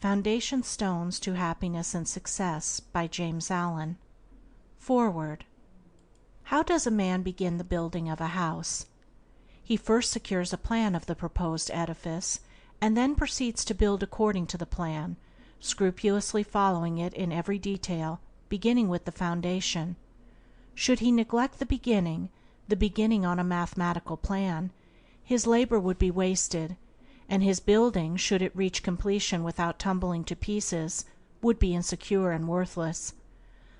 Foundation Stones to Happiness and Success by James Allen. Foreword. How does a man begin the building of a house? He first secures a plan of the proposed edifice, and then proceeds to build according to the plan, scrupulously following it in every detail, beginning with the foundation. Should he neglect the beginning on a mathematical plan, his labor would be wasted, and his building, should it reach completion without tumbling to pieces, would be insecure and worthless.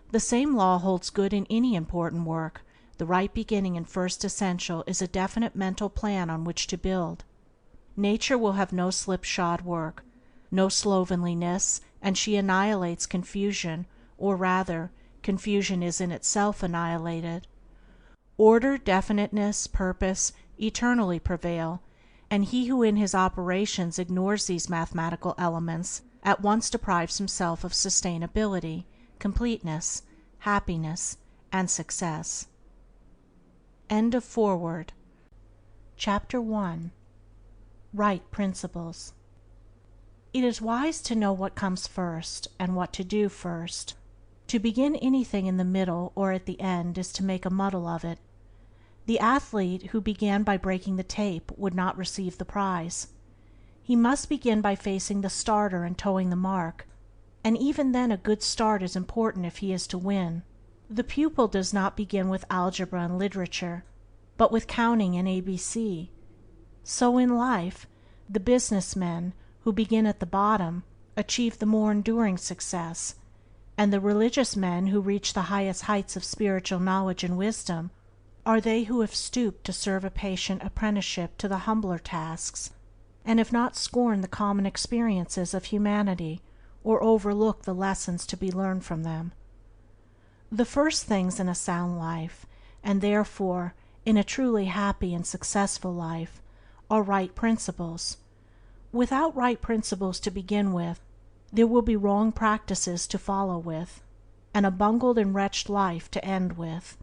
The same law holds good in any important work. The right beginning and first essential is a definite mental plan on which to build. Nature will have no slipshod work, no slovenliness, and she annihilates confusion, or rather, confusion is in itself annihilated. Order, definiteness, purpose eternally prevail, and he who in his operations ignores these mathematical elements at once deprives himself of sustainability, completeness, happiness, and success. End of foreword. Chapter 1. Right Principles. It is wise to know what comes first, and what to do first. To begin anything in the middle or at the end is to make a muddle of it. The athlete who began by breaking the tape would not receive the prize. He must begin by facing the starter and toeing the mark, and even then a good start is important if he is to win. The pupil does not begin with algebra and literature, but with counting and ABC. So in life, the businessmen who begin at the bottom achieve the more enduring success, and the religious men who reach the highest heights of spiritual knowledge and wisdom are they who have stooped to serve a patient apprenticeship to the humbler tasks, and have not scorned the common experiences of humanity or overlooked the lessons to be learned from them. The first things in a sound life, and therefore in a truly happy and successful life, are right principles. Without right principles to begin with, there will be wrong practices to follow with, and a bungled and wretched life to end with.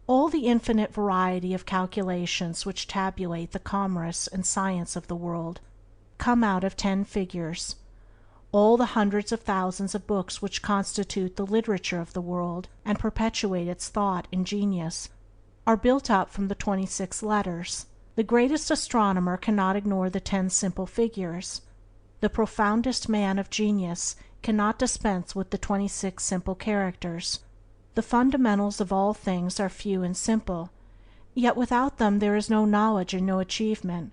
All the infinite variety of calculations which tabulate the commerce and science of the world come out of 10 figures. All the hundreds of thousands of books which constitute the literature of the world and perpetuate its thought and genius are built up from the 26 letters. The greatest astronomer cannot ignore the 10 simple figures. The profoundest man of genius cannot dispense with the 26 simple characters. The fundamentals of all things are few and simple, yet without them there is no knowledge and no achievement.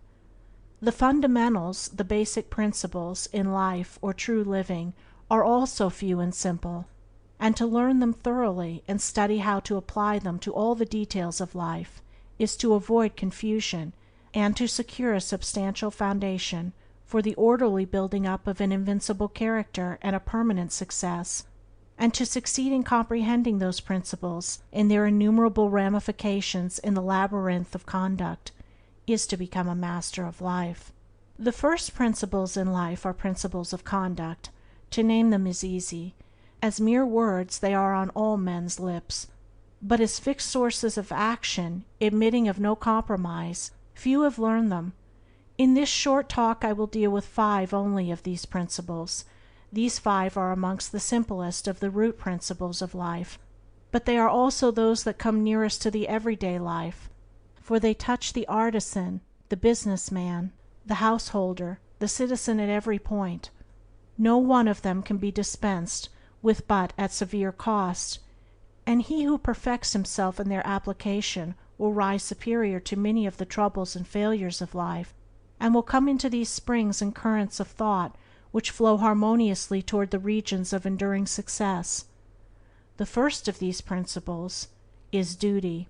The fundamentals, the basic principles, in life or true living are also few and simple, and to learn them thoroughly and study how to apply them to all the details of life is to avoid confusion and to secure a substantial foundation for the orderly building up of an invincible character and a permanent success. And to succeed in comprehending those principles in their innumerable ramifications in the labyrinth of conduct is to become a master of life. The first principles in life are principles of conduct. To name them is easy. As mere words they are on all men's lips, but as fixed sources of action, admitting of no compromise, few have learned them. In this short talk I will deal with 5 only of these principles. These 5 are amongst the simplest of the root principles of life, but they are also those that come nearest to the everyday life, for they touch the artisan, the businessman, the householder, the citizen at every point. No one of them can be dispensed with but at severe cost, and he who perfects himself in their application will rise superior to many of the troubles and failures of life, and will come into these springs and currents of thought which flow harmoniously toward the regions of enduring success. The first of these principles is duty.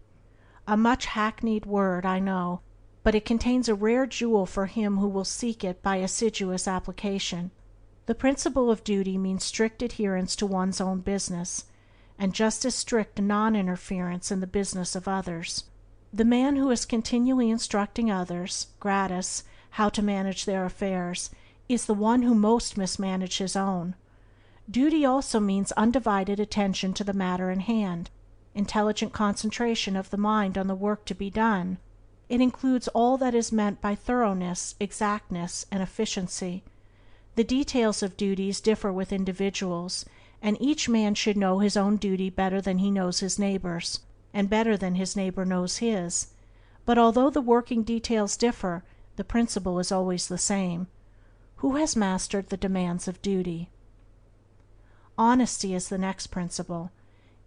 A much hackneyed word, I know, but it contains a rare jewel for him who will seek it by assiduous application. The principle of duty means strict adherence to one's own business, and just as strict non-interference in the business of others. The man who is continually instructing others, gratis, how to manage their affairs, is the one who most mismanages his own. Duty also means undivided attention to the matter in hand, intelligent concentration of the mind on the work to be done. It includes all that is meant by thoroughness, exactness, and efficiency. The details of duties differ with individuals, and each man should know his own duty better than he knows his neighbor's, and better than his neighbor knows his. But although the working details differ, the principle is always the same. Who has mastered the demands of duty? Honesty is the next principle.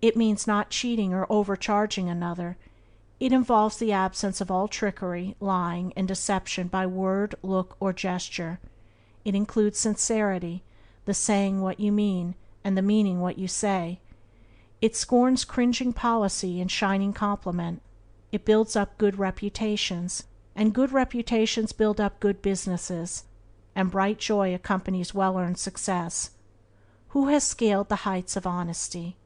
It means not cheating or overcharging another. It involves the absence of all trickery, lying, and deception by word, look, or gesture. It includes sincerity, the saying what you mean, and the meaning what you say. It scorns cringing policy and shining compliment. It builds up good reputations, and good reputations build up good businesses, and bright joy accompanies well-earned success. Who has scaled the heights of honesty?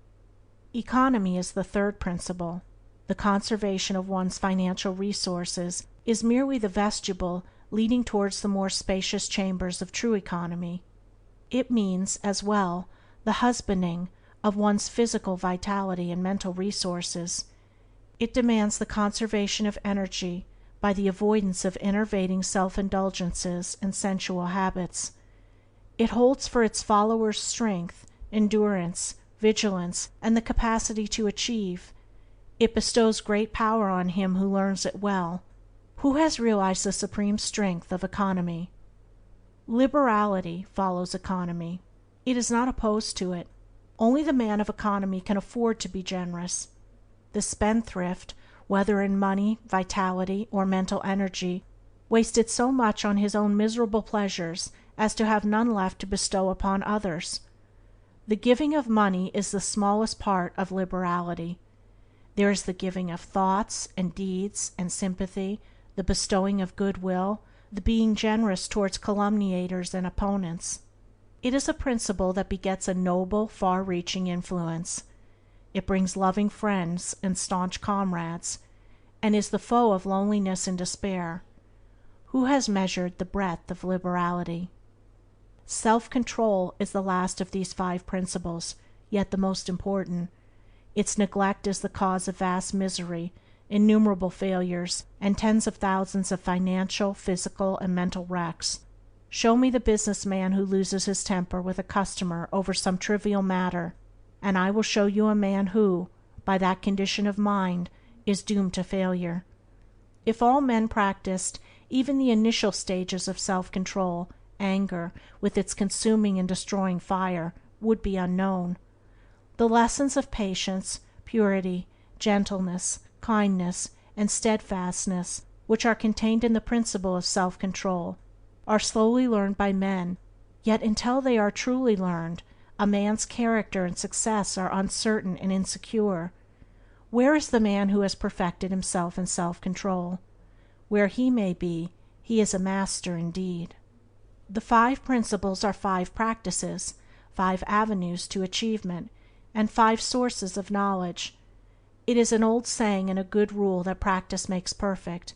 Economy is the third principle. The conservation of one's financial resources is merely the vestibule leading towards the more spacious chambers of true economy. It means, as well, the husbanding of one's physical vitality and mental resources. It demands the conservation of energy by the avoidance of enervating self-indulgences and sensual habits. It holds for its followers strength, endurance, vigilance, and the capacity to achieve. It bestows great power on him who learns it well. Who has realized the supreme strength of economy? Liberality follows economy. It is not opposed to it. Only the man of economy can afford to be generous. The spendthrift, whether in money, vitality, or mental energy, wasted so much on his own miserable pleasures as to have none left to bestow upon others. The giving of money is the smallest part of liberality. There is the giving of thoughts and deeds and sympathy, the bestowing of goodwill, the being generous towards calumniators and opponents. It is a principle that begets a noble, far-reaching influence. It brings loving friends and staunch comrades, and is the foe of loneliness and despair. Who has measured the breadth of liberality? Self-control is the last of these 5 principles, yet the most important. Its neglect is the cause of vast misery, innumerable failures, and tens of thousands of financial, physical, and mental wrecks. Show me the businessman who loses his temper with a customer over some trivial matter, and I will show you a man who, by that condition of mind, is doomed to failure. If all men practiced even the initial stages of self-control, anger, with its consuming and destroying fire, would be unknown. The lessons of patience, purity, gentleness, kindness, and steadfastness, which are contained in the principle of self-control, are slowly learned by men, yet until they are truly learned, a man's character and success are uncertain and insecure. Where is the man who has perfected himself in self-control? Where he may be, he is a master indeed. The 5 principles are 5 practices, 5 avenues to achievement, and 5 sources of knowledge. It is an old saying and a good rule that practice makes perfect,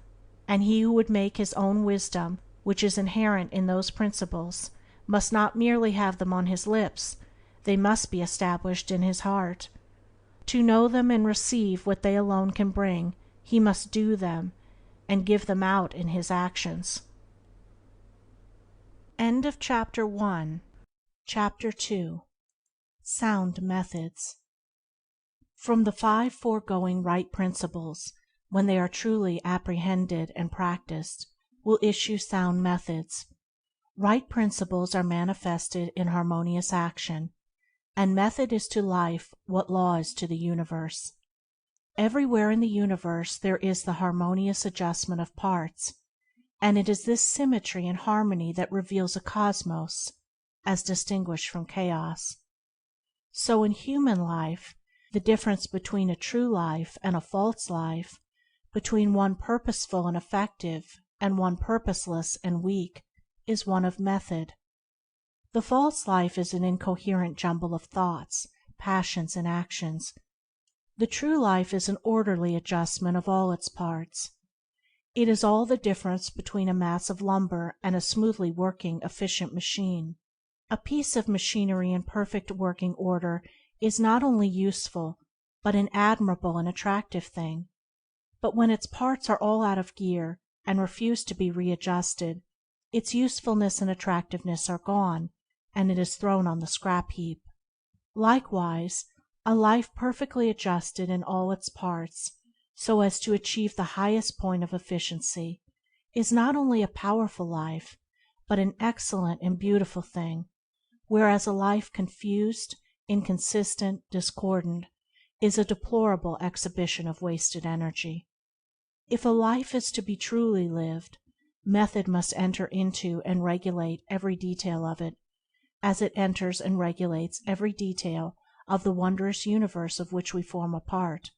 and he who would make his own wisdom, which is inherent in those principles, must not merely have them on his lips, they must be established in his heart. To know them and receive what they alone can bring, he must do them, and give them out in his actions. End of Chapter 1. Chapter 2. Sound Methods. From the 5 foregoing right principles, when they are truly apprehended and practiced, will issue sound methods. Right principles are manifested in harmonious action, and method is to life what law is to the universe. Everywhere in the universe there is the harmonious adjustment of parts, and it is this symmetry and harmony that reveals a cosmos, as distinguished from chaos. So in human life, the difference between a true life and a false life, between one purposeful and effective and one purposeless and weak, is one of method. The false life is an incoherent jumble of thoughts, passions, and actions. The true life is an orderly adjustment of all its parts. It is all the difference between a mass of lumber and a smoothly working, efficient machine. A piece of machinery in perfect working order is not only useful, but an admirable and attractive thing. But when its parts are all out of gear and refuse to be readjusted, its usefulness and attractiveness are gone, and it is thrown on the scrap heap. Likewise, a life perfectly adjusted in all its parts, so as to achieve the highest point of efficiency, is not only a powerful life, but an excellent and beautiful thing, whereas a life confused, inconsistent, discordant, is a deplorable exhibition of wasted energy. If a life is to be truly lived, method must enter into and regulate every detail of it, as it enters and regulates every detail of the wondrous universe of which we form a part.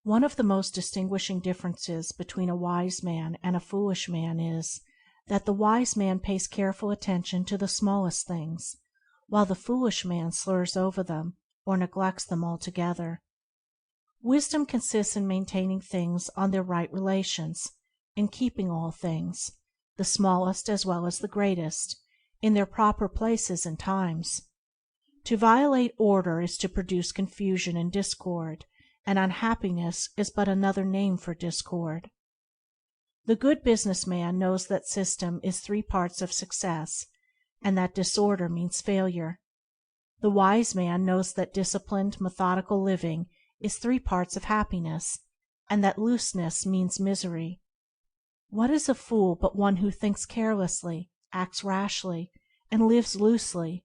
One of the most distinguishing differences between a wise man and a foolish man is that the wise man pays careful attention to the smallest things, while the foolish man slurs over them or neglects them altogether. Wisdom consists in maintaining things on their right relations, in keeping all things, the smallest as well as the greatest, in their proper places and times. To violate order is to produce confusion and discord, and unhappiness is but another name for discord. The good business man knows that system is 3 parts of success, and that disorder means failure. The wise man knows that disciplined, methodical living is 3 parts of happiness, and that looseness means misery. What is a fool but one who thinks carelessly, acts rashly, and lives loosely?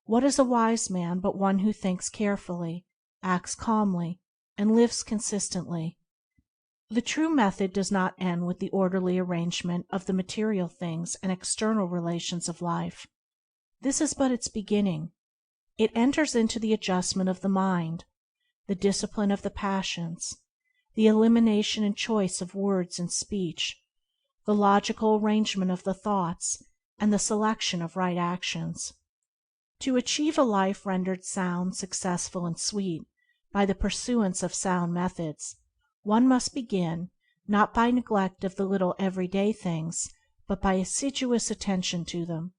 What is a wise man but one who thinks carefully, acts calmly, and lives consistently? The true method does not end with the orderly arrangement of the material things and external relations of life. This is but its beginning. It enters into the adjustment of the mind, the discipline of the passions, the elimination and choice of words and speech, the logical arrangement of the thoughts, and the selection of right actions. To achieve a life rendered sound, successful, and sweet by the pursuance of sound methods, one must begin, not by neglect of the little everyday things, but by assiduous attention to them.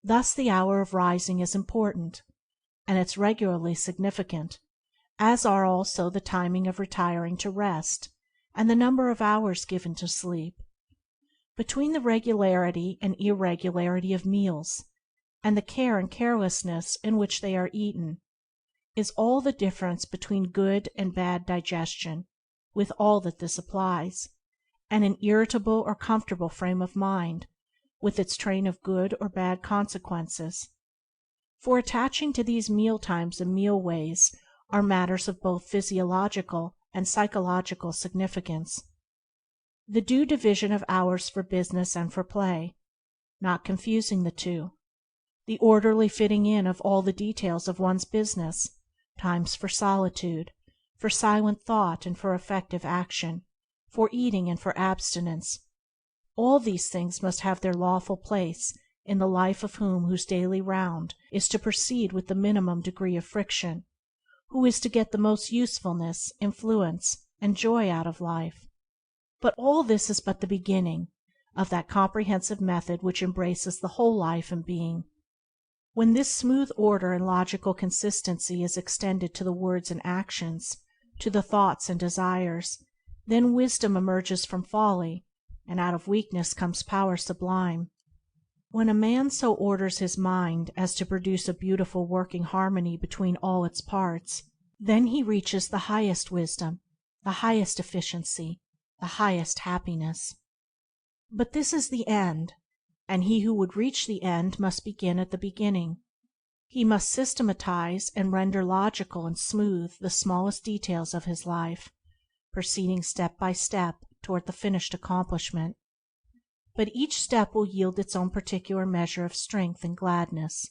Thus the hour of rising is important, and its regularly significant, as are also the timing of retiring to rest, and the number of hours given to sleep. Between the regularity and irregularity of meals, and the care and carelessness in which they are eaten, is all the difference between good and bad digestion, with all that this applies, and an irritable or comfortable frame of mind, with its train of good or bad consequences. For attaching to these meal times and meal ways are matters of both physiological and psychological significance. The due division of hours for business and for play, not confusing the two. The orderly fitting in of all the details of one's business, times for solitude, for silent thought and for effective action, for eating and for abstinence. All these things must have their lawful place in the life of him whose daily round is to proceed with the minimum degree of friction, who is to get the most usefulness, influence, and joy out of life. But all this is but the beginning of that comprehensive method which embraces the whole life and being. When this smooth order and logical consistency is extended to the words and actions, to the thoughts and desires, then wisdom emerges from folly, and out of weakness comes power sublime. When a man so orders his mind as to produce a beautiful working harmony between all its parts, then he reaches the highest wisdom, the highest efficiency, the highest happiness. But this is the end, and he who would reach the end must begin at the beginning. He must systematize and render logical and smooth the smallest details of his life, proceeding step by step toward the finished accomplishment. But each step will yield its own particular measure of strength and gladness.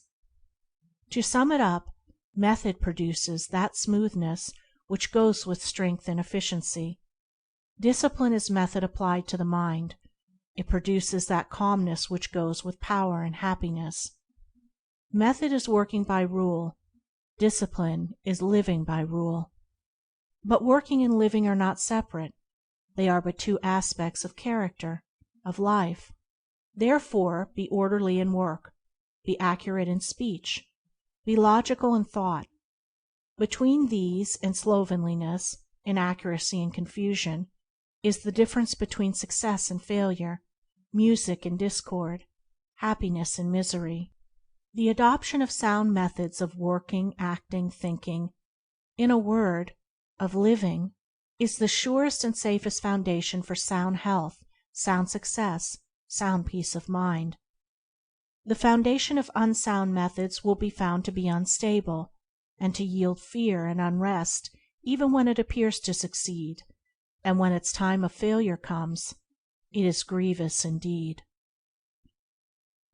To sum it up, method produces that smoothness which goes with strength and efficiency. Discipline is method applied to the mind. It produces that calmness which goes with power and happiness. Method is working by rule. Discipline is living by rule. But working and living are not separate. They are but 2 aspects of character, of life. Therefore, be orderly in work, be accurate in speech, be logical in thought. Between these and slovenliness, inaccuracy and confusion, is the difference between success and failure, music and discord, happiness and misery. The adoption of sound methods of working, acting, thinking, in a word, of living, is the surest and safest foundation for sound health, sound success, sound peace of mind. The foundation of unsound methods will be found to be unstable, and to yield fear and unrest even when it appears to succeed, and when its time of failure comes, it is grievous indeed.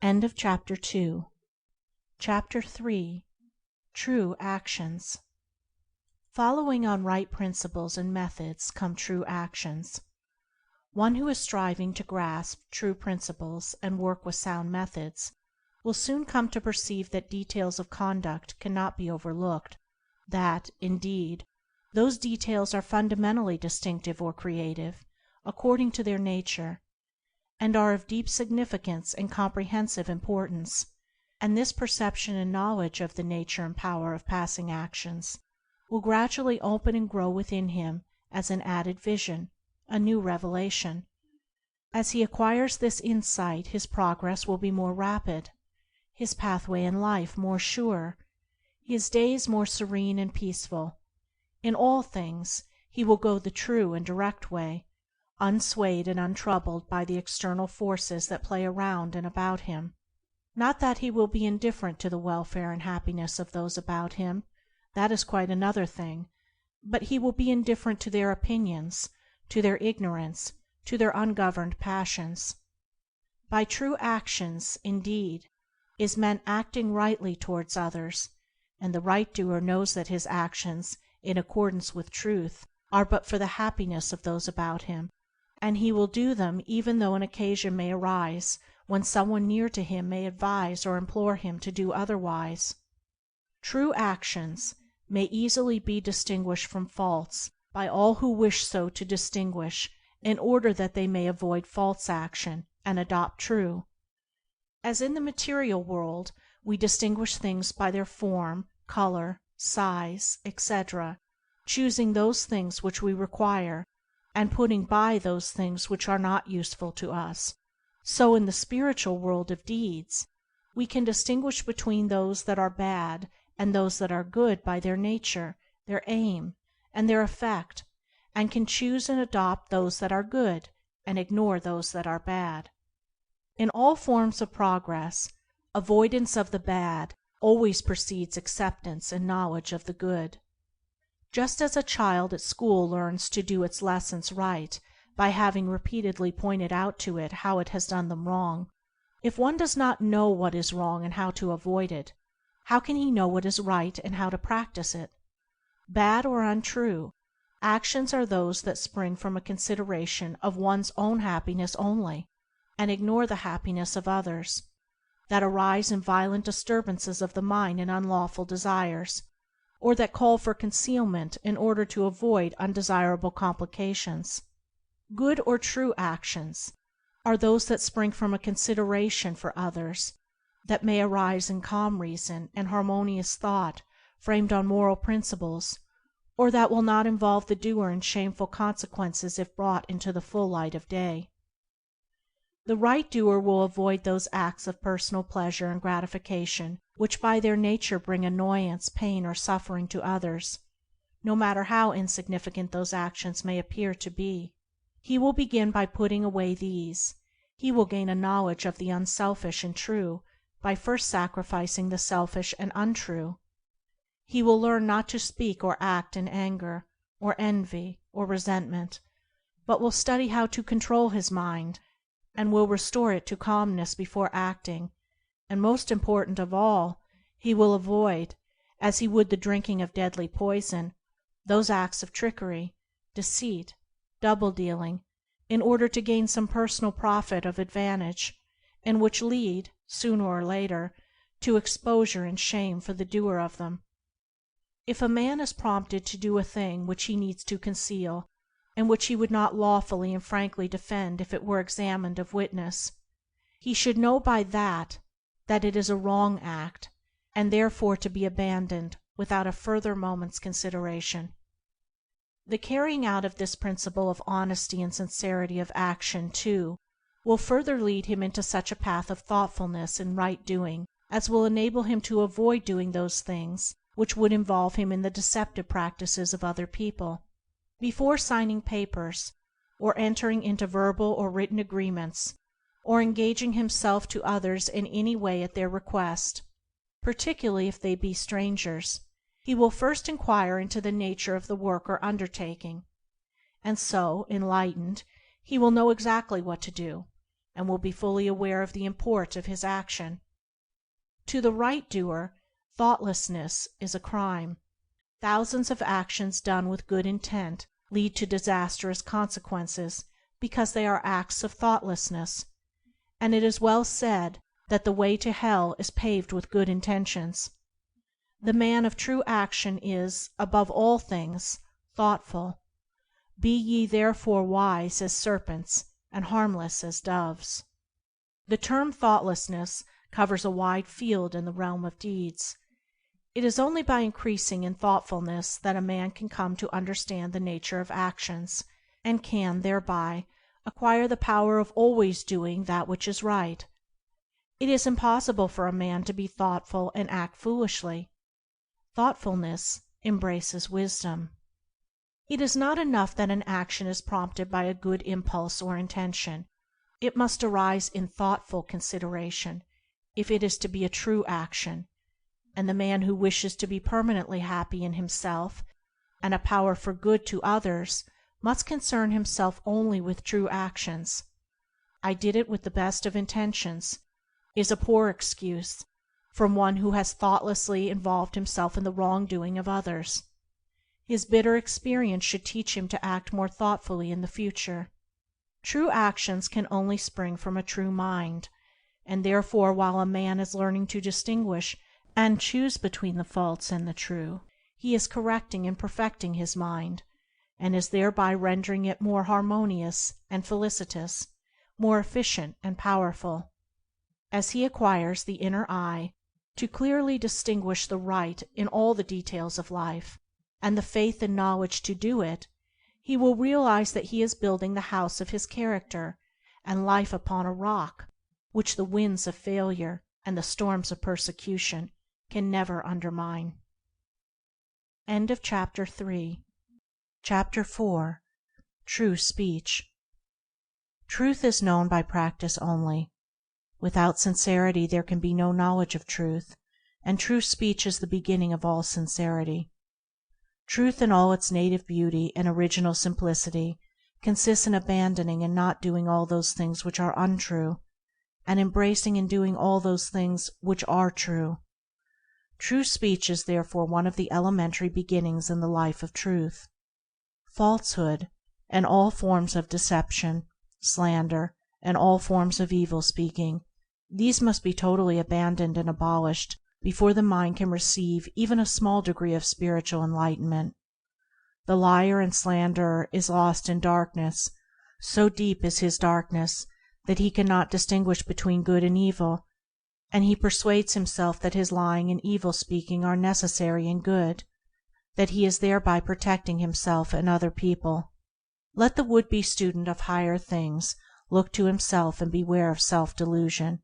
Chapter 2. Chapter 3. True Actions. Following on right principles and methods come true actions. One who is striving to grasp true principles and work with sound methods will soon come to perceive that details of conduct cannot be overlooked, that, indeed, those details are fundamentally distinctive or creative, according to their nature, and are of deep significance and comprehensive importance, and this perception and knowledge of the nature and power of passing actions will gradually open and grow within him as an added vision, a new revelation. As he acquires this insight his progress will be more rapid, his pathway in life more sure, his days more serene and peaceful. In all things he will go the true and direct way, unswayed and untroubled by the external forces that play around and about him. Not that he will be indifferent to the welfare and happiness of those about him, that is quite another thing, but he will be indifferent to their opinions, to their ignorance, to their ungoverned passions. By true actions, indeed, is meant acting rightly towards others, and the right doer knows that his actions, in accordance with truth, are but for the happiness of those about him, and he will do them even though an occasion may arise when someone near to him may advise or implore him to do otherwise. True actions may easily be distinguished from false by all who wish so to distinguish in order that they may avoid false action and adopt true. As in the material world we distinguish things by their form, color, size, etc., choosing those things which we require, and putting by those things which are not useful to us, so in the spiritual world of deeds we can distinguish between those that are bad and those that are good by their nature, their aim, and their effect, and can choose and adopt those that are good and ignore those that are bad. In all forms of progress, avoidance of the bad always precedes acceptance and knowledge of the good. Just as a child at school learns to do its lessons right by having repeatedly pointed out to it how it has done them wrong, if one does not know what is wrong and how to avoid it, how can he know what is right and how to practice it? Bad or untrue, actions are those that spring from a consideration of one's own happiness only, and ignore the happiness of others, that arise in violent disturbances of the mind and unlawful desires, or that call for concealment in order to avoid undesirable complications. Good or true actions are those that spring from a consideration for others, that may arise in calm reason and harmonious thought framed on moral principles, or that will not involve the doer in shameful consequences if brought into the full light of day. The right doer will avoid those acts of personal pleasure and gratification which by their nature bring annoyance, pain, or suffering to others, no matter how insignificant those actions may appear to be. He will begin by putting away these. He will gain a knowledge of the unselfish and true by first sacrificing the selfish and untrue. He will learn not to speak or act in anger, or envy, or resentment, but will study how to control his mind, and will restore it to calmness before acting, and most important of all, he will avoid, as he would the drinking of deadly poison, those acts of trickery, deceit, double-dealing, in order to gain some personal profit of advantage, and which lead, sooner or later, to exposure and shame for the doer of them. If a man is prompted to do a thing which he needs to conceal, and which he would not lawfully and frankly defend if it were examined of witness, he should know by that it is a wrong act, and therefore to be abandoned without a further moment's consideration. The carrying out of this principle of honesty and sincerity of action, too, will further lead him into such a path of thoughtfulness and right doing as will enable him to avoid doing those things which would involve him in the deceptive practices of other people. Before signing papers, or entering into verbal or written agreements, or engaging himself to others in any way at their request, particularly if they be strangers, he will first inquire into the nature of the work or undertaking, and so, enlightened, he will know exactly what to do, and will be fully aware of the import of his action. To the right doer, thoughtlessness is a crime. Thousands of actions done with good intent lead to disastrous consequences because they are acts of thoughtlessness, and it is well said that the way to hell is paved with good intentions. The man of true action is, above all things, thoughtful. Be ye therefore wise as serpents and harmless as doves. The term thoughtlessness covers a wide field in the realm of deeds. It is only by increasing in thoughtfulness that a man can come to understand the nature of actions, and can, thereby, acquire the power of always doing that which is right. It is impossible for a man to be thoughtful and act foolishly. Thoughtfulness embraces wisdom. It is not enough that an action is prompted by a good impulse or intention. It must arise in thoughtful consideration, if it is to be a true action, and the man who wishes to be permanently happy in himself and a power for good to others must concern himself only with true actions. "I did it with the best of intentions" is a poor excuse from one who has thoughtlessly involved himself in the wrongdoing of others. His bitter experience should teach him to act more thoughtfully in the future. True actions can only spring from a true mind, and therefore while a man is learning to distinguish and choose between the false and the true, he is correcting and perfecting his mind, and is thereby rendering it more harmonious and felicitous, more efficient and powerful. As he acquires the inner eye to clearly distinguish the right in all the details of life, and the faith and knowledge to do it, he will realize that he is building the house of his character and life upon a rock which the winds of failure and the storms of persecution can never undermine. Chapter 4. True Speech. Truth is known by practice only. Without sincerity there can be no knowledge of truth, and true speech is the beginning of all sincerity. Truth in all its native beauty and original simplicity consists in abandoning and not doing all those things which are untrue, and embracing and doing all those things which are true. True speech is therefore one of the elementary beginnings in the life of truth. Falsehood, and all forms of deception, slander, and all forms of evil speaking, these must be totally abandoned and abolished before the mind can receive even a small degree of spiritual enlightenment. The liar and slanderer is lost in darkness. So deep is his darkness that he cannot distinguish between good and evil, and he persuades himself that his lying and evil speaking are necessary and good, that he is thereby protecting himself and other people. Let the would-be student of higher things look to himself and beware of self-delusion.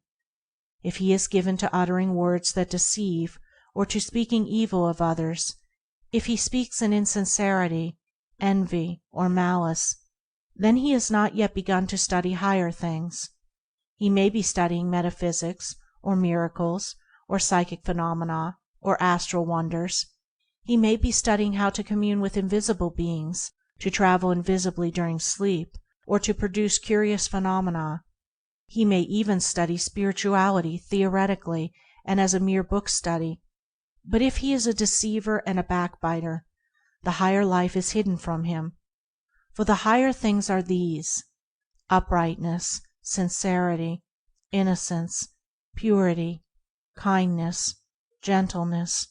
If he is given to uttering words that deceive or to speaking evil of others, if he speaks in insincerity, envy, or malice, then he has not yet begun to study higher things. He may be studying metaphysics, or miracles, or psychic phenomena, or astral wonders. He may be studying how to commune with invisible beings, to travel invisibly during sleep, or to produce curious phenomena. He may even study spirituality theoretically and as a mere book study, but if he is a deceiver and a backbiter, the higher life is hidden from him. For the higher things are these: uprightness, sincerity, innocence, purity, kindness, gentleness,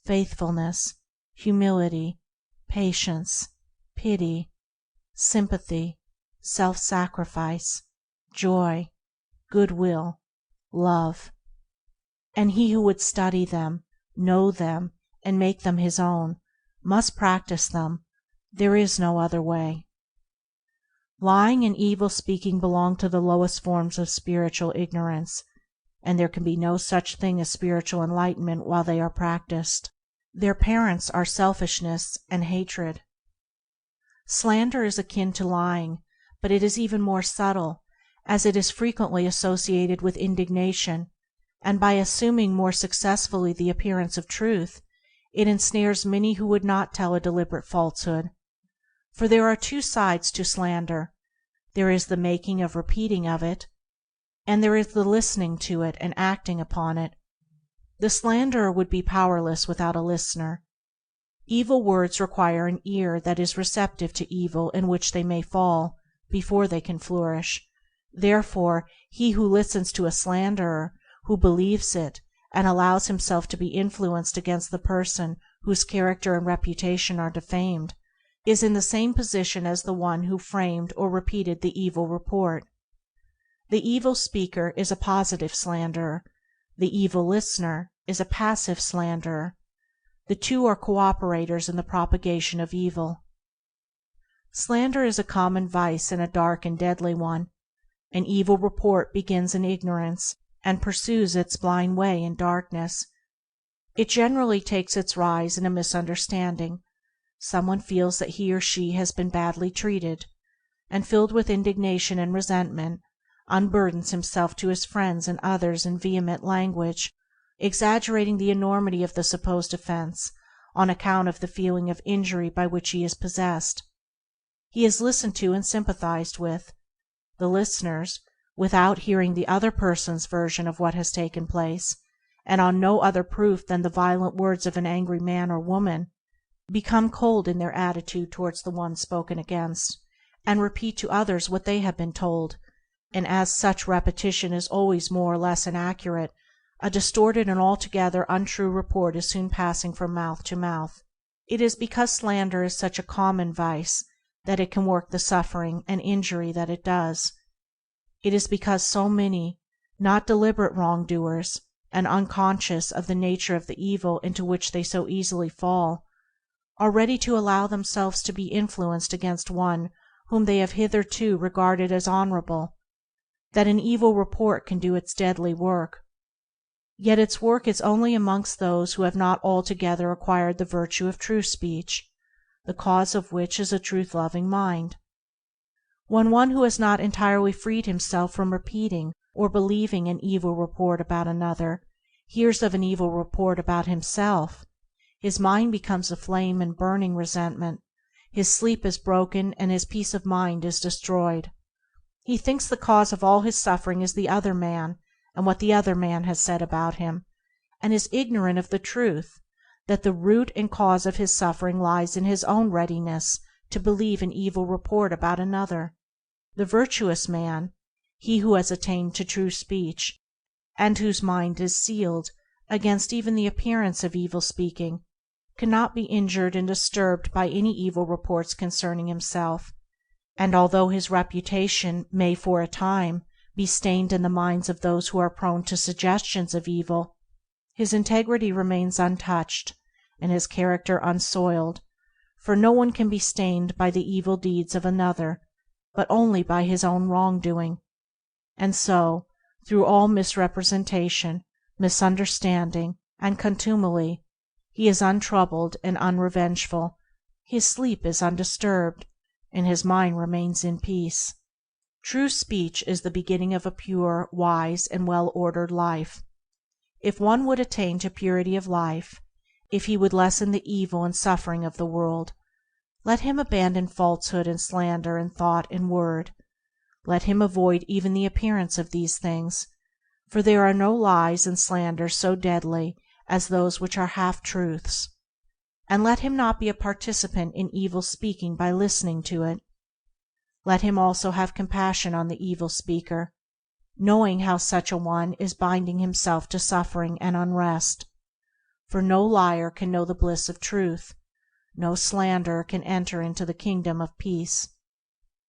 faithfulness, humility, patience, pity, sympathy, self-sacrifice, joy, goodwill, love. And he who would study them, know them, and make them his own, must practice them. There is no other way. Lying and evil speaking belong to the lowest forms of spiritual ignorance, and there can be no such thing as spiritual enlightenment while they are practiced. Their parents are selfishness and hatred. Slander is akin to lying, but it is even more subtle, as it is frequently associated with indignation, and by assuming more successfully the appearance of truth, it ensnares many who would not tell a deliberate falsehood. For there are two sides to slander. There is the making or repeating of it, and there is the listening to it and acting upon it. The slanderer would be powerless without a listener. Evil words require an ear that is receptive to evil in which they may fall, before they can flourish. Therefore, he who listens to a slanderer, who believes it, and allows himself to be influenced against the person whose character and reputation are defamed, is in the same position as the one who framed or repeated the evil report. The evil speaker is a positive slanderer. The evil listener is a passive slanderer. The two are cooperators in the propagation of evil. Slander is a common vice and a dark and deadly one. An evil report begins in ignorance, and pursues its blind way in darkness. It generally takes its rise in a misunderstanding. Someone feels that he or she has been badly treated, and filled with indignation and resentment, unburdens himself to his friends and others in vehement language, exaggerating the enormity of the supposed offense on account of the feeling of injury by which he is possessed. He is listened to and sympathized with. The listeners, without hearing the other person's version of what has taken place, and on no other proof than the violent words of an angry man or woman, become cold in their attitude towards the one spoken against, and repeat to others what they have been told, and as such repetition is always more or less inaccurate, a distorted and altogether untrue report is soon passing from mouth to mouth. It is because slander is such a common vice that it can work the suffering and injury that it does. It is because so many, not deliberate wrongdoers, and unconscious of the nature of the evil into which they so easily fall, are ready to allow themselves to be influenced against one whom they have hitherto regarded as honorable, that an evil report can do its deadly work. Yet its work is only amongst those who have not altogether acquired the virtue of true speech, the cause of which is a truth-loving mind. When one who has not entirely freed himself from repeating or believing an evil report about another hears of an evil report about himself, his mind becomes aflame in burning resentment, his sleep is broken, and his peace of mind is destroyed. He thinks the cause of all his suffering is the other man and what the other man has said about him, and is ignorant of the truth that the root and cause of his suffering lies in his own readiness to believe an evil report about another. The virtuous man, he who has attained to true speech, and whose mind is sealed against even the appearance of evil speaking, cannot be injured and disturbed by any evil reports concerning himself, and although his reputation may for a time be stained in the minds of those who are prone to suggestions of evil, his integrity remains untouched and his character unsoiled, for no one can be stained by the evil deeds of another but only by his own wrongdoing. And so, through all misrepresentation, misunderstanding, and contumely, he is untroubled and unrevengeful, his sleep is undisturbed, and his mind remains in peace. True speech is the beginning of a pure, wise, and well-ordered life. If one would attain to purity of life, if he would lessen the evil and suffering of the world, let him abandon falsehood and slander in thought and word. Let him avoid even the appearance of these things, for there are no lies and slanders so deadly as those which are half-truths. And let him not be a participant in evil speaking by listening to it. Let him also have compassion on the evil speaker, knowing how such a one is binding himself to suffering and unrest. For no liar can know the bliss of truth, no slanderer can enter into the kingdom of peace.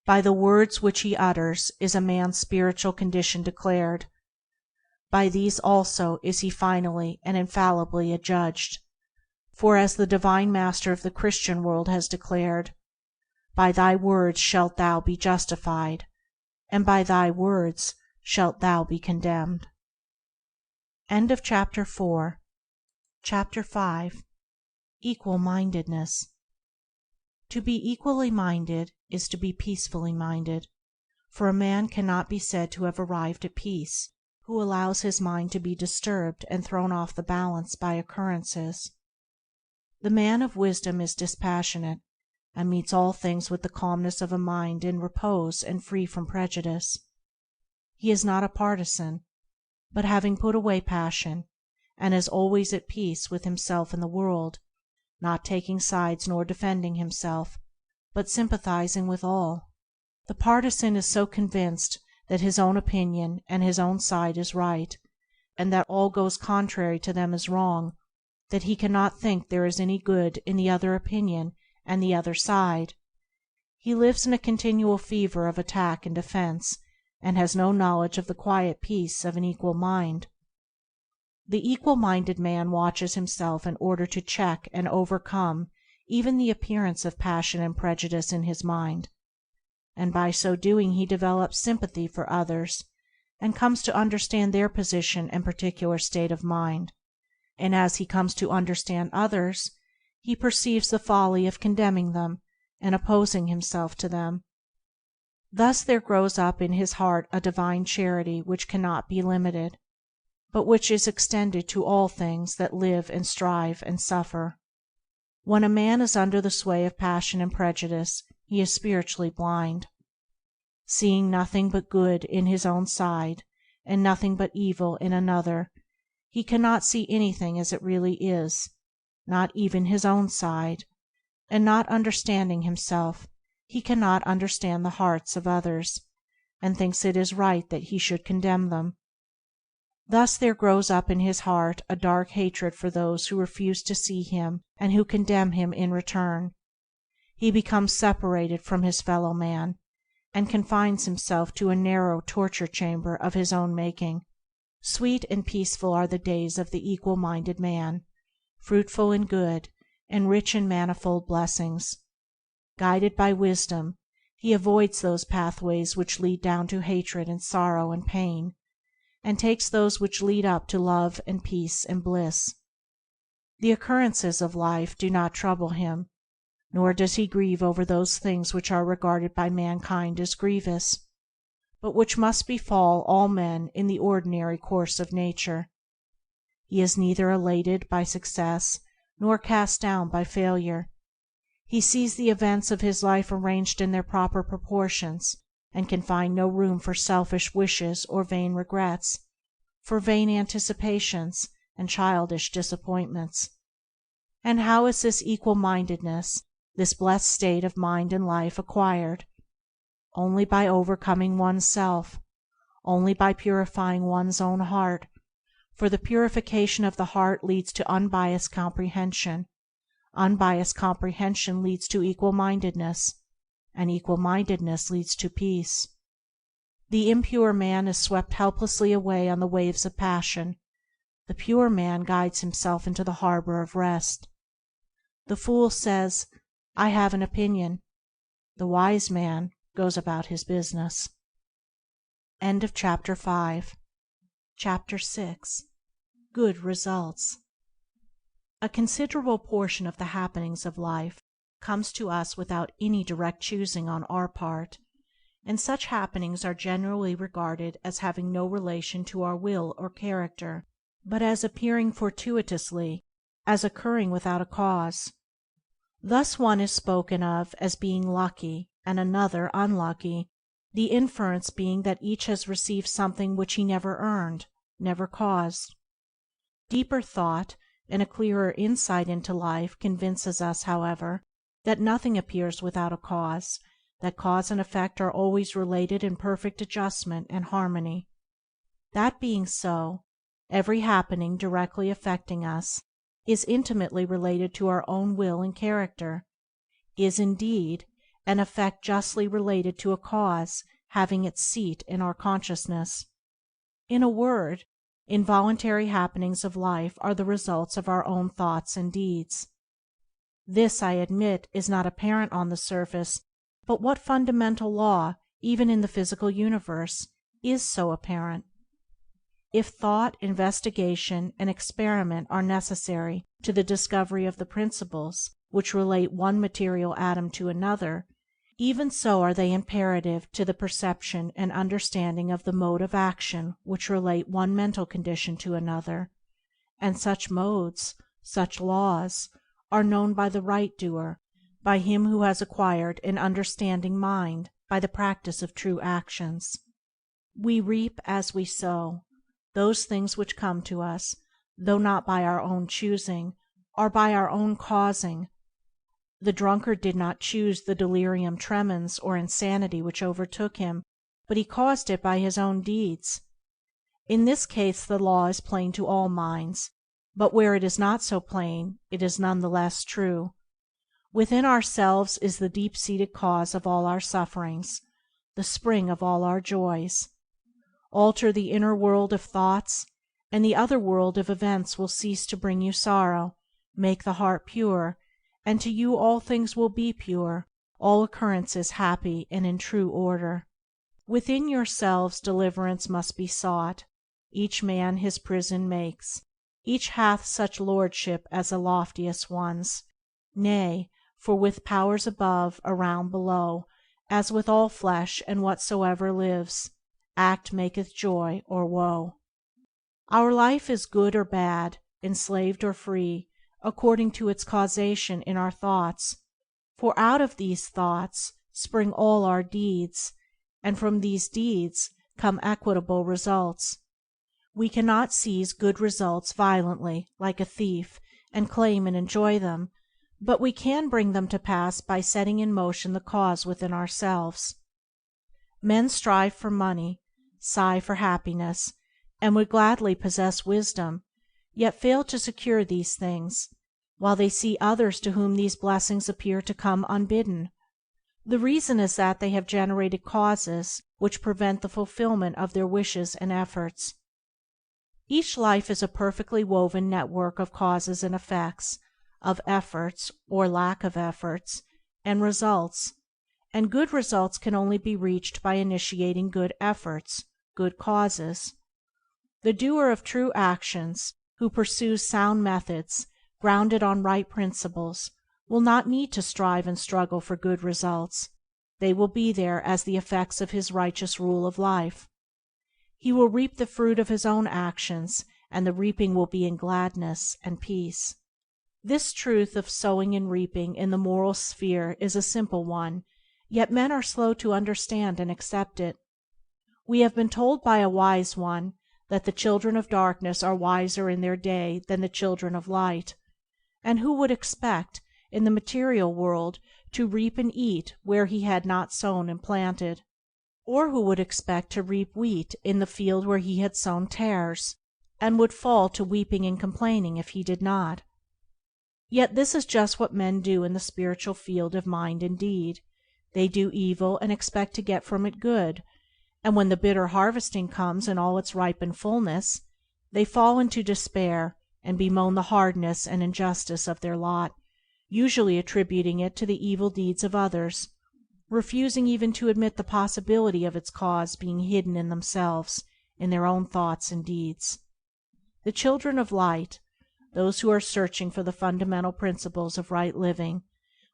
By the words which he utters is a man's spiritual condition declared. By these also is he finally and infallibly adjudged. For as the divine Master of the Christian world has declared, By thy words shalt thou be justified, and by thy words shalt thou be condemned. Chapter 5. Equal-mindedness. To be equally minded is to be peacefully minded, for a man cannot be said to have arrived at peace who allows his mind to be disturbed and thrown off the balance by occurrences. The man of wisdom is dispassionate, and meets all things with the calmness of a mind in repose and free from prejudice. He is not a partisan, but having put away passion, and is always at peace with himself and the world, not taking sides nor defending himself, but sympathizing with all. The partisan is so convinced that his own opinion and his own side is right, and that all goes contrary to them is wrong, that he cannot think there is any good in the other opinion and the other side. He lives in a continual fever of attack and defense, and has no knowledge of the quiet peace of an equal mind. The equal-minded man watches himself in order to check and overcome even the appearance of passion and prejudice in his mind, and by so doing he develops sympathy for others, and comes to understand their position and particular state of mind, and as he comes to understand others, he perceives the folly of condemning them and opposing himself to them. Thus there grows up in his heart a divine charity which cannot be limited, but which is extended to all things that live and strive and suffer. When a man is under the sway of passion and prejudice, he is spiritually blind. Seeing nothing but good in his own side, and nothing but evil in another, he cannot see anything as it really is, not even his own side, and not understanding himself, he cannot understand the hearts of others, and thinks it is right that he should condemn them. Thus there grows up in his heart a dark hatred for those who refuse to see him and who condemn him in return. He becomes separated from his fellow man, and confines himself to a narrow torture chamber of his own making. Sweet and peaceful are the days of the equal-minded man, fruitful in good, and rich in manifold blessings. Guided by wisdom, he avoids those pathways which lead down to hatred and sorrow and pain, and takes those which lead up to love and peace and bliss. The occurrences of life do not trouble him, nor does he grieve over those things which are regarded by mankind as grievous, but which must befall all men in the ordinary course of nature. He is neither elated by success nor cast down by failure. He sees the events of his life arranged in their proper proportions, and can find no room for selfish wishes or vain regrets, for vain anticipations and childish disappointments. And how is this equal-mindedness, this blessed state of mind and life, acquired? Only by overcoming one's self, only by purifying one's own heart, for the purification of the heart leads to unbiased comprehension. Unbiased comprehension leads to equal-mindedness, and equal-mindedness leads to peace. The impure man is swept helplessly away on the waves of passion. The pure man guides himself into the harbor of rest. The fool says, "I have an opinion." The wise man goes about his business. Chapter 6. Good Results. A considerable portion of the happenings of life comes to us without any direct choosing on our part, and such happenings are generally regarded as having no relation to our will or character, but as appearing fortuitously, as occurring without a cause. Thus one is spoken of as being lucky and another unlucky, the inference being that each has received something which he never earned, never caused. Deeper thought and a clearer insight into life convinces us, however, that nothing appears without a cause, that cause and effect are always related in perfect adjustment and harmony. That being so, every happening directly affecting us is intimately related to our own will and character, is indeed an effect justly related to a cause having its seat in our consciousness. In a word, involuntary happenings of life are the results of our own thoughts and deeds. This, I admit, is not apparent on the surface But what fundamental law, even in the physical universe, is so apparent? If thought, investigation, and experiment are necessary to the discovery of the principles which relate one material atom to another, even so are they imperative to the perception and understanding of the mode of action which relate one mental condition to another, and such modes, such laws, are known by the right doer, by him who has acquired an understanding mind by the practice of true actions. We reap as we sow. Those things which come to us, though not by our own choosing, are by our own causing. The drunkard did not choose the delirium tremens or insanity which overtook him, but he caused it by his own deeds. In this case the law is plain to all minds, but where it is not so plain, it is none the less true. Within ourselves is the deep-seated cause of all our sufferings, the spring of all our joys. Alter the inner world of thoughts, and the other world of events will cease to bring you sorrow. Make the heart pure, and to you all things will be pure, all occurrences happy and in true order. Within yourselves deliverance must be sought. Each man his prison makes. Each hath such lordship as the loftiest ones. Nay, for with powers above, around, below, as with all flesh and whatsoever lives, act maketh joy or woe. Our life is good or bad, enslaved or free, according to its causation in our thoughts, for out of these thoughts spring all our deeds, and from these deeds come equitable results. We cannot seize good results violently, like a thief, and claim and enjoy them, but we can bring them to pass by setting in motion the cause within ourselves. Men strive for money, sigh for happiness, and would gladly possess wisdom, yet fail to secure these things, while they see others to whom these blessings appear to come unbidden. The reason is that they have generated causes which prevent the fulfillment of their wishes and efforts. Each life is a perfectly woven network of causes and effects, of efforts, or lack of efforts, and results, and good results can only be reached by initiating good efforts, good causes. The doer of true actions, who pursues sound methods, grounded on right principles, will not need to strive and struggle for good results. They will be there as the effects of his righteous rule of life. He will reap the fruit of his own actions, and the reaping will be in gladness and peace. This truth of sowing and reaping in the moral sphere is a simple one, yet men are slow to understand and accept it. We have been told by a wise one that the children of darkness are wiser in their day than the children of light, and who would expect, in the material world, to reap and eat where he had not sown and planted? Or who would expect to reap wheat in the field where he had sown tares, and would fall to weeping and complaining if he did not? Yet this is just what men do in the spiritual field of mind and deed. They do evil and expect to get from it good, and when the bitter harvesting comes in all its ripened fullness, they fall into despair and bemoan the hardness and injustice of their lot, usually attributing it to the evil deeds of others, refusing even to admit the possibility of its cause being hidden in themselves, in their own thoughts and deeds. The children of light, those who are searching for the fundamental principles of right living,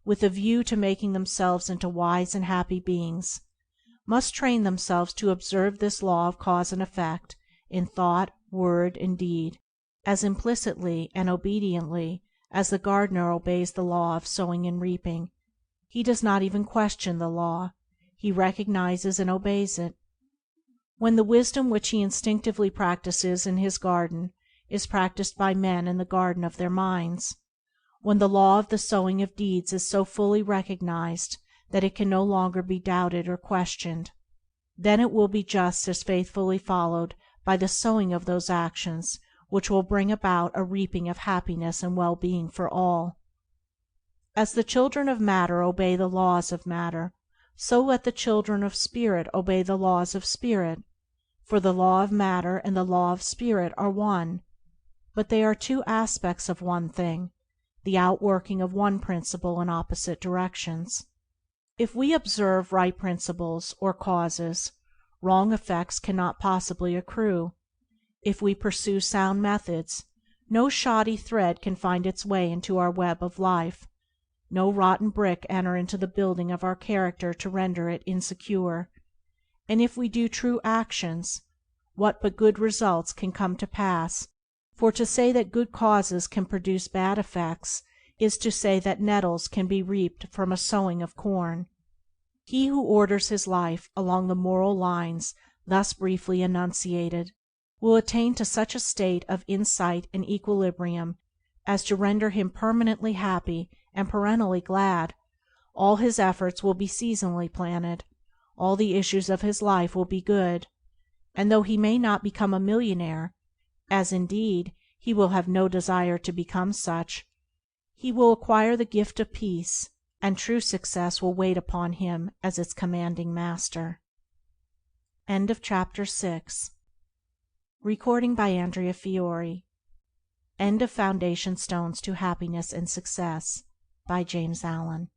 with a view to making themselves into wise and happy beings, must train themselves to observe this law of cause and effect in thought, word, and deed, as implicitly and obediently as the gardener obeys the law of sowing and reaping. He does not even question the law; he recognizes and obeys it. When the wisdom which he instinctively practices in his garden is practiced by men in the garden of their minds, when the law of the sowing of deeds is so fully recognized that it can no longer be doubted or questioned, then it will be just as faithfully followed by the sowing of those actions which will bring about a reaping of happiness and well-being for all. As the children of matter obey the laws of matter, so let the children of spirit obey the laws of spirit, for the law of matter and the law of spirit are one, but they are two aspects of one thing, the outworking of one principle in opposite directions. If we observe right principles or causes, wrong effects cannot possibly accrue. If we pursue sound methods, no shoddy thread can find its way into our web of life, no rotten brick enter into the building of our character to render it insecure; and if we do true actions, what but good results can come to pass? For to say that good causes can produce bad effects is to say that nettles can be reaped from a sowing of corn. He who orders his life along the moral lines thus briefly enunciated will attain to such a state of insight and equilibrium as to render him permanently happy and perennially glad. All his efforts will be seasonally planted, all the issues of his life will be good, and though he may not become a millionaire, as indeed he will have no desire to become such, he will acquire the gift of peace, and true success will wait upon him as its commanding master. End of chapter 6. Recording by Andrea Fiore. End of Foundation Stones to Happiness and Success by James Allen.